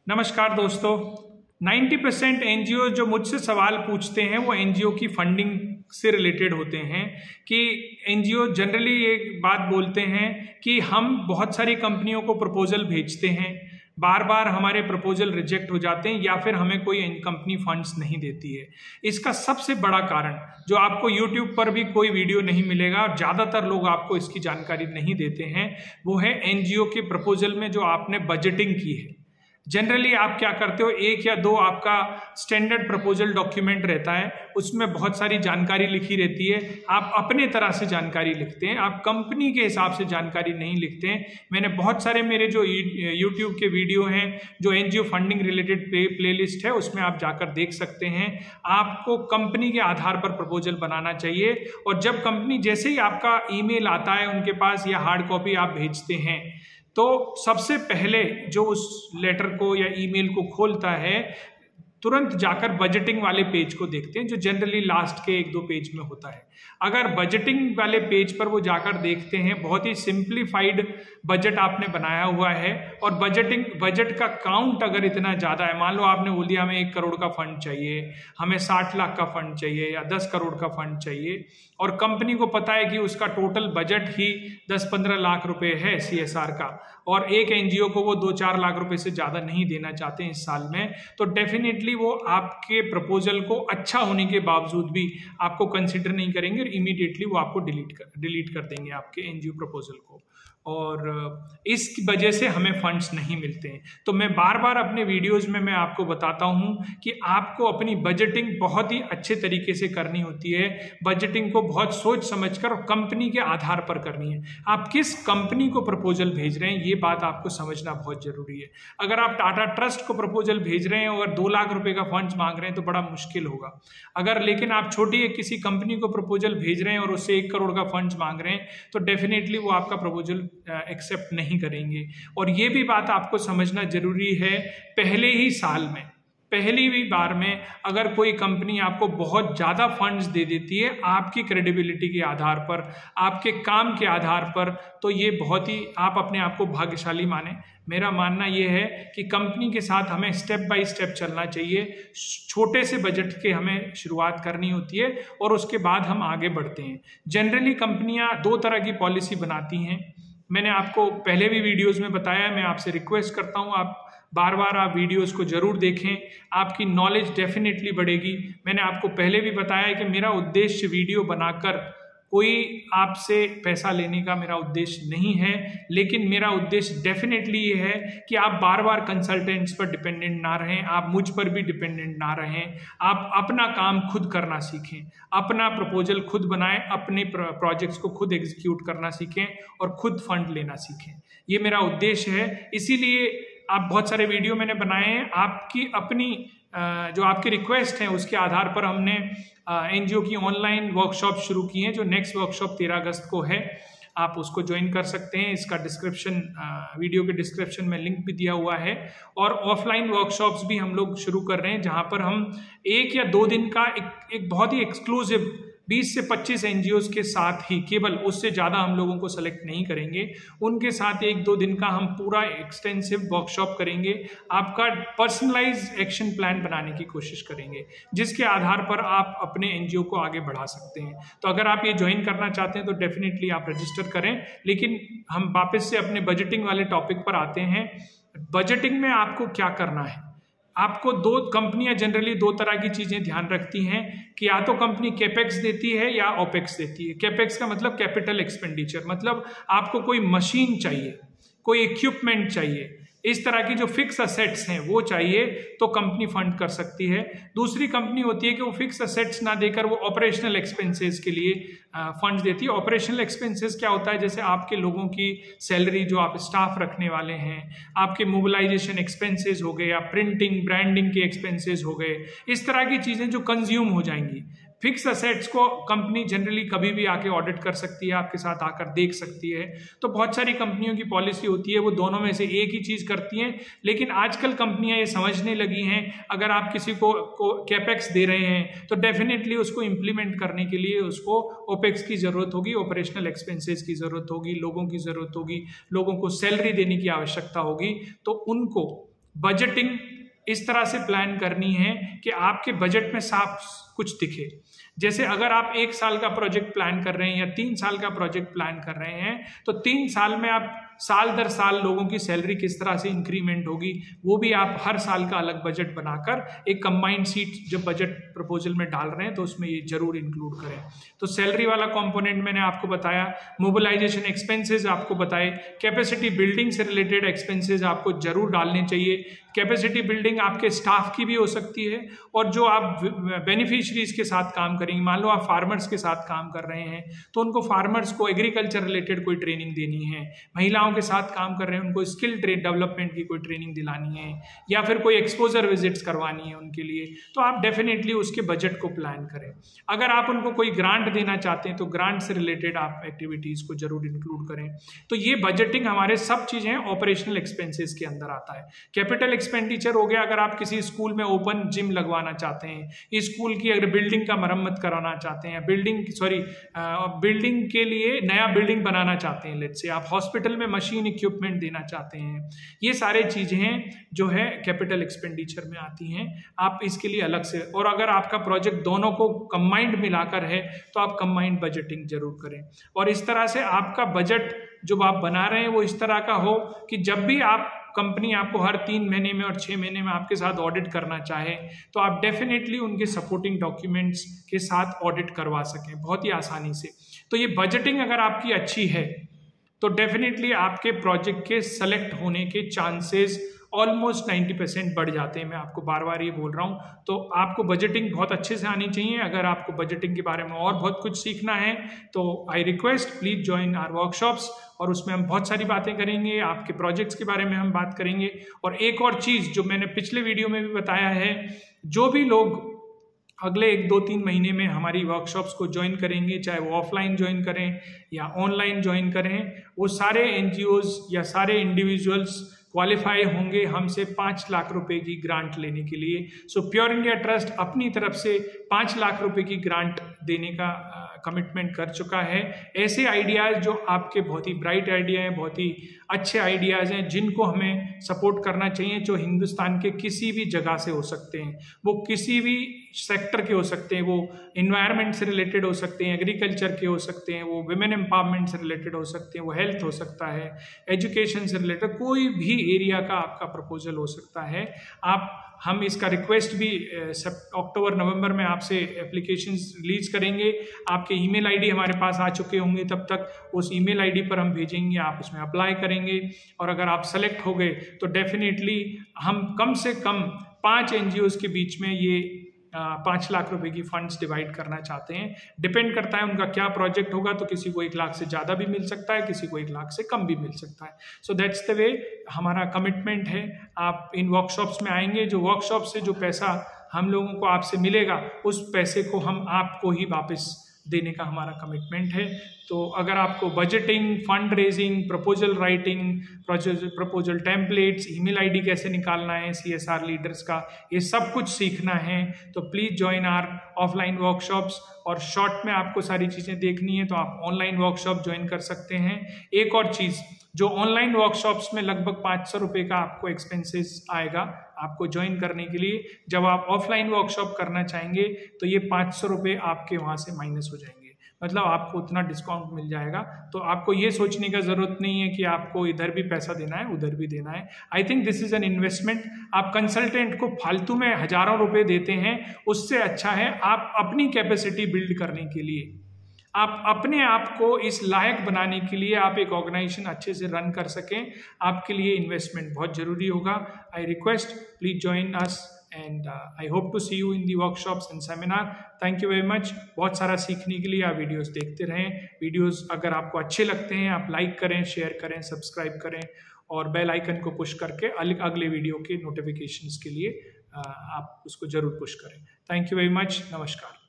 नमस्कार दोस्तों। 90% एनजीओ जो मुझसे सवाल पूछते हैं वो एनजीओ की फंडिंग से रिलेटेड होते हैं कि एनजीओ जनरली ये बात बोलते हैं कि हम बहुत सारी कंपनियों को प्रपोजल भेजते हैं, बार बार हमारे प्रपोजल रिजेक्ट हो जाते हैं या फिर हमें कोई कंपनी फंड्स नहीं देती है। इसका सबसे बड़ा कारण जो आपको यूट्यूब पर भी कोई वीडियो नहीं मिलेगा और ज़्यादातर लोग आपको इसकी जानकारी नहीं देते हैं, वो है एनजीओ के प्रपोजल में जो आपने बजटिंग की है। जनरली आप क्या करते हो, एक या दो आपका स्टैंडर्ड प्रपोजल डॉक्यूमेंट रहता है, उसमें बहुत सारी जानकारी लिखी रहती है। आप अपने तरह से जानकारी लिखते हैं, आप कंपनी के हिसाब से जानकारी नहीं लिखते हैं। मैंने बहुत सारे मेरे जो यूट्यूब के वीडियो हैं जो एनजीओ फंडिंग रिलेटेड प्लेलिस्ट है उसमें आप जाकर देख सकते हैं। आपको कंपनी के आधार पर प्रपोजल बनाना चाहिए और जब कंपनी जैसे ही आपका ईमेल आता है उनके पास या हार्ड कॉपी आप भेजते हैं तो सबसे पहले जो उस लेटर को या ईमेल को खोलता है तुरंत जाकर बजटिंग वाले पेज को देखते हैं जो जनरली लास्ट के 1-2 पेज में होता है। अगर बजटिंग वाले पेज पर वो जाकर देखते हैं, बहुत ही सिंप्लीफाइड बजट आपने बनाया हुआ है और बजट का काउंट अगर इतना ज़्यादा है, मान लो आपने बोल दिया हमें 1 करोड़ का फंड चाहिए, हमें 60 लाख का फंड चाहिए या 10 करोड़ का फंड चाहिए और कंपनी को पता है कि उसका टोटल बजट ही 10-15 लाख रुपए है सीएसआर का और एक एनजीओ को वो 2-4 लाख रुपए से ज़्यादा नहीं देना चाहते हैं इस साल में, तो डेफिनेटली वो आपके प्रपोजल को अच्छा होने के बावजूद भी आपको कंसिडर नहीं करेंगे और इमीडिएटली वो आपको डिलीट कर देंगे आपके एनजीओ प्रपोजल को। और इस वजह से हमें फंड्स नहीं मिलते हैं। तो मैं बार बार अपने वीडियोस में मैं आपको बताता हूं कि आपको अपनी बजटिंग बहुत ही अच्छे तरीके से करनी होती है। बजटिंग को बहुत सोच समझकर और कंपनी के आधार पर करनी है। आप किस कंपनी को प्रपोजल भेज रहे हैं ये बात आपको समझना बहुत जरूरी है। अगर आप टाटा ट्रस्ट को प्रपोजल भेज रहे हैं और 2 लाख रुपए का फंड्स मांग रहे हैं तो बड़ा मुश्किल होगा। अगर लेकिन आप छोटी किसी कंपनी को प्रपोजल भेज रहे हैं और उससे 1 करोड़ का फंड्स मांग रहे हैं तो डेफिनेटली वो आपका प्रपोजल एक्सेप्ट नहीं करेंगे। और ये भी बात आपको समझना जरूरी है, पहले ही साल में पहली भी बार में अगर कोई कंपनी आपको बहुत ज़्यादा फंड्स दे देती है आपकी क्रेडिबिलिटी के आधार पर, आपके काम के आधार पर, तो ये बहुत ही आप अपने आप को भाग्यशाली माने। मेरा मानना ये है कि कंपनी के साथ हमें स्टेप बाय स्टेप चलना चाहिए। छोटे से बजट के हमें शुरुआत करनी होती है और उसके बाद हम आगे बढ़ते हैं। जनरली कंपनियां 2 तरह की पॉलिसी बनाती हैं। मैंने आपको पहले भी वीडियोस में बताया, मैं आपसे रिक्वेस्ट करता हूं आप बार बार आप वीडियोस को जरूर देखें, आपकी नॉलेज डेफिनेटली बढ़ेगी। मैंने आपको पहले भी बताया है कि मेरा उद्देश्य वीडियो बनाकर कोई आपसे पैसा लेने का मेरा उद्देश्य नहीं है, लेकिन मेरा उद्देश्य डेफिनेटली ये है कि आप बार बार कंसल्टेंट्स पर डिपेंडेंट ना रहें, आप मुझ पर भी डिपेंडेंट ना रहें, आप अपना काम खुद करना सीखें, अपना प्रपोजल खुद बनाएं, अपने प्रोजेक्ट्स को खुद एग्जीक्यूट करना सीखें और खुद फंड लेना सीखें। ये मेरा उद्देश्य है। इसीलिए आप बहुत सारे वीडियो मैंने बनाए हैं। आपकी अपनी जो आपकी रिक्वेस्ट है उसके आधार पर हमने एनजीओ की ऑनलाइन वर्कशॉप शुरू की है जो नेक्स्ट वर्कशॉप 13 अगस्त को है। आप उसको ज्वाइन कर सकते हैं। इसका डिस्क्रिप्शन वीडियो के डिस्क्रिप्शन में लिंक भी दिया हुआ है। और ऑफलाइन वर्कशॉप्स भी हम लोग शुरू कर रहे हैं जहां पर हम 1 या 2 दिन का एक बहुत ही एक्सक्लूसिव 20 से 25 एनजीओज के साथ ही, केवल उससे ज़्यादा हम लोगों को सेलेक्ट नहीं करेंगे, उनके साथ 1-2 दिन का हम पूरा एक्सटेंसिव वर्कशॉप करेंगे। आपका पर्सनलाइज एक्शन प्लान बनाने की कोशिश करेंगे जिसके आधार पर आप अपने एनजीओ को आगे बढ़ा सकते हैं। तो अगर आप ये ज्वाइन करना चाहते हैं तो डेफिनेटली आप रजिस्टर करें। लेकिन हम वापस से अपने बजटिंग वाले टॉपिक पर आते हैं। बजटिंग में आपको क्या करना है? आपको कंपनियां जनरली 2 तरह की चीजें ध्यान रखती हैं कि या तो कंपनी कैपेक्स देती है या ओपेक्स देती है। कैपेक्स का मतलब कैपिटल एक्सपेंडिचर, मतलब आपको कोई मशीन चाहिए, कोई इक्विपमेंट चाहिए, इस तरह की जो फिक्स असेट्स हैं वो चाहिए तो कंपनी फंड कर सकती है। दूसरी कंपनी होती है कि वो फिक्स असेट्स ना देकर वो ऑपरेशनल एक्सपेंसेस के लिए फंड्स देती है। ऑपरेशनल एक्सपेंसेस क्या होता है? जैसे आपके लोगों की सैलरी जो आप स्टाफ रखने वाले हैं, आपके मोबिलाइजेशन एक्सपेंसेस हो गए या प्रिंटिंग ब्रांडिंग के एक्सपेंसेस हो गए, इस तरह की चीज़ें जो कंज्यूम हो जाएंगी। फिक्स असेट्स को कंपनी जनरली कभी भी आके ऑडिट कर सकती है, आपके साथ आकर देख सकती है। तो बहुत सारी कंपनियों की पॉलिसी होती है वो दोनों में से एक ही चीज़ करती हैं। लेकिन आजकल कंपनियां ये समझने लगी हैं अगर आप किसी को कैपेक्स दे रहे हैं तो डेफिनेटली उसको इम्प्लीमेंट करने के लिए उसको ओपेक्स की ज़रूरत होगी, ऑपरेशनल एक्सपेंसेस की ज़रूरत होगी, लोगों की ज़रूरत होगी, लोगों को सैलरी देने की आवश्यकता होगी। तो उनको बजटिंग इस तरह से प्लान करनी है कि आपके बजट में साफ कुछ दिखे। जैसे अगर आप 1 साल का प्रोजेक्ट प्लान कर रहे हैं या 3 साल का प्रोजेक्ट प्लान कर रहे हैं, तो 3 साल में आप साल दर साल लोगों की सैलरी किस तरह से इंक्रीमेंट होगी, वो भी आप हर साल का अलग बजट बनाकर एक कंबाइंड सीट जब बजट प्रपोजल में डाल रहे हैं तो उसमें ये जरूर इंक्लूड करें। तो सैलरी वाला कंपोनेंट मैंने आपको बताया, मोबिलाइजेशन एक्सपेंसेस आपको बताए, कैपेसिटी बिल्डिंग से रिलेटेड एक्सपेंसेस आपको जरूर डालने चाहिए। कैपेसिटी बिल्डिंग आपके स्टाफ की भी हो सकती है, और जो आप बेनिफिशरीज के साथ काम करेंगे, मान लो आप फार्मर्स के साथ काम कर रहे हैं तो उनको फार्मर्स को एग्रीकल्चर रिलेटेड कोई ट्रेनिंग देनी है, महिलाओं के साथ काम कर रहे हैं उनको स्किल डेवलपमेंट की कोई ट्रेनिंग दिलानी है, या फिर कोई एक्सपोजर विजिट्स करवानी है उनके लिए, तो आप डेफिनेटली उसके बजट को प्लान करें। अगर आप उनको कोई ग्रांट देना चाहते हैं तो ग्रांट से रिलेटेड आप एक्टिविटीज को जरूर इंक्लूड करें। तो ये बजटिंग हमारे सब चीजें ऑपरेशनल एक्सपेंसेस के अंदर आता है। कैपिटल एक्सपेंडिचर हो गया, अगर आप किसी स्कूल में ओपन जिम लगवाना चाहते हैं, इस स्कूल की अगर बिल्डिंग का मरम्मत कराना चाहते हैं, बिल्डिंग के लिए नया बिल्डिंग बनाना चाहते हैं, लेट्स से आप हॉस्पिटल में मशीन इक्विपमेंट देना चाहते हैं, ये सारे चीजें जो है कैपिटल एक्सपेंडिचर में आती हैं। आप इसके लिए अलग से, और अगर आपका प्रोजेक्ट दोनों को कंबाइंड मिलाकर है तो आप कंबाइंड बजटिंग जरूर करें। और इस तरह से आपका बजट जो आप बना रहे हैं वो इस तरह का हो कि जब भी आप कंपनी आपको हर 3 महीने में और 6 महीने में आपके साथ ऑडिट करना चाहे तो आप डेफिनेटली उनके सपोर्टिंग डॉक्यूमेंट्स के साथ ऑडिट करवा सकें बहुत ही आसानी से। तो ये बजटिंग अगर आपकी अच्छी है तो डेफिनेटली आपके प्रोजेक्ट के सेलेक्ट होने के चांसेस ऑलमोस्ट 90% बढ़ जाते हैं। मैं आपको बार बार ये बोल रहा हूँ। तो आपको बजटिंग बहुत अच्छे से आनी चाहिए। अगर आपको बजटिंग के बारे में और बहुत कुछ सीखना है तो I request please join our workshops, और उसमें हम बहुत सारी बातें करेंगे, आपके प्रोजेक्ट्स के बारे में हम बात करेंगे। और एक और चीज़ जो मैंने पिछले वीडियो में भी बताया है, जो भी लोग अगले 1-2-3 महीने में हमारी वर्कशॉप्स को ज्वाइन करेंगे, चाहे वो ऑफलाइन ज्वाइन करें या ऑनलाइन ज्वाइन करें, वो सारे एनजीओज या सारे इंडिविजुअल्स क्वालिफाई होंगे हमसे 5 लाख रुपए की ग्रांट लेने के लिए। सो प्योर इंडिया ट्रस्ट अपनी तरफ से 5 लाख रुपए की ग्रांट देने का कमिटमेंट कर चुका है। ऐसे आइडियाज़ जो आपके बहुत ही ब्राइट आइडिया हैं, बहुत ही अच्छे आइडियाज़ हैं, जिनको हमें सपोर्ट करना चाहिए, जो हिंदुस्तान के किसी भी जगह से हो सकते हैं, वो किसी भी सेक्टर के हो सकते हैं, वो इन्वायरमेंट से रिलेटेड हो सकते हैं, एग्रीकल्चर के हो सकते हैं, वो विमेन एम्पावरमेंट से रिलेटेड हो सकते हैं, वो हेल्थ हो सकता है, एजुकेशन से रिलेटेड कोई भी एरिया का आपका प्रपोजल हो सकता है। हम इसका रिक्वेस्ट भी अक्टूबर-नवंबर में आपसे एप्लीकेशंस रिलीज करेंगे। आपके ईमेल आईडी हमारे पास आ चुके होंगे, तब तक उस ईमेल आईडी पर हम भेजेंगे, आप उसमें अप्लाई करेंगे। और अगर आप सेलेक्ट हो गए तो डेफिनेटली हम कम से कम 5 एनजीओज के बीच में ये 5 लाख रुपए की फंड्स डिवाइड करना चाहते हैं। डिपेंड करता है उनका क्या प्रोजेक्ट होगा, तो किसी को 1 लाख से ज़्यादा भी मिल सकता है, किसी को 1 लाख से कम भी मिल सकता है। सो दैट्स द वे हमारा कमिटमेंट है। आप इन वर्कशॉप्स में आएंगे, जो वर्कशॉप से जो पैसा हम लोगों को आपसे मिलेगा उस पैसे को हम आपको ही वापस देने का हमारा कमिटमेंट है। तो अगर आपको budgeting, fund raising, proposal writing, proposal templates, email ID कैसे निकालना है सीएसआर लीडर्स का, ये सब कुछ सीखना है तो please join our offline workshops. और शॉर्ट में आपको सारी चीज़ें देखनी है तो आप ऑनलाइन वर्कशॉप ज्वाइन कर सकते हैं। एक और चीज़, जो ऑनलाइन वर्कशॉप्स में लगभग 500 रुपये का आपको एक्सपेंसेस आएगा आपको ज्वाइन करने के लिए। जब आप ऑफलाइन वर्कशॉप करना चाहेंगे तो ये 500 रुपये आपके वहाँ से माइनस हो जाएंगे, मतलब आपको उतना डिस्काउंट मिल जाएगा। तो आपको ये सोचने का ज़रूरत नहीं है कि आपको इधर भी पैसा देना है उधर भी देना है। I think this is an investment. आप कंसल्टेंट को फालतू में हज़ारों रुपए देते हैं, उससे अच्छा है आप अपनी कैपेसिटी बिल्ड करने के लिए, आप अपने आप को इस लायक बनाने के लिए आप एक ऑर्गेनाइजेशन अच्छे से रन कर सकें, आपके लिए इन्वेस्टमेंट बहुत ज़रूरी होगा। I request please join us and I hope to see you in the workshops and seminar. Thank you very much. बहुत सारा सीखने के लिए आप वीडियोस देखते रहें। वीडियोस अगर आपको अच्छे लगते हैं आप लाइक करें, शेयर करें, सब्सक्राइब करें और बेल आइकन को पुश करके अगले वीडियो के नोटिफिकेशंस के लिए आप उसको ज़रूर पुश करें। Thank you very much. नमस्कार।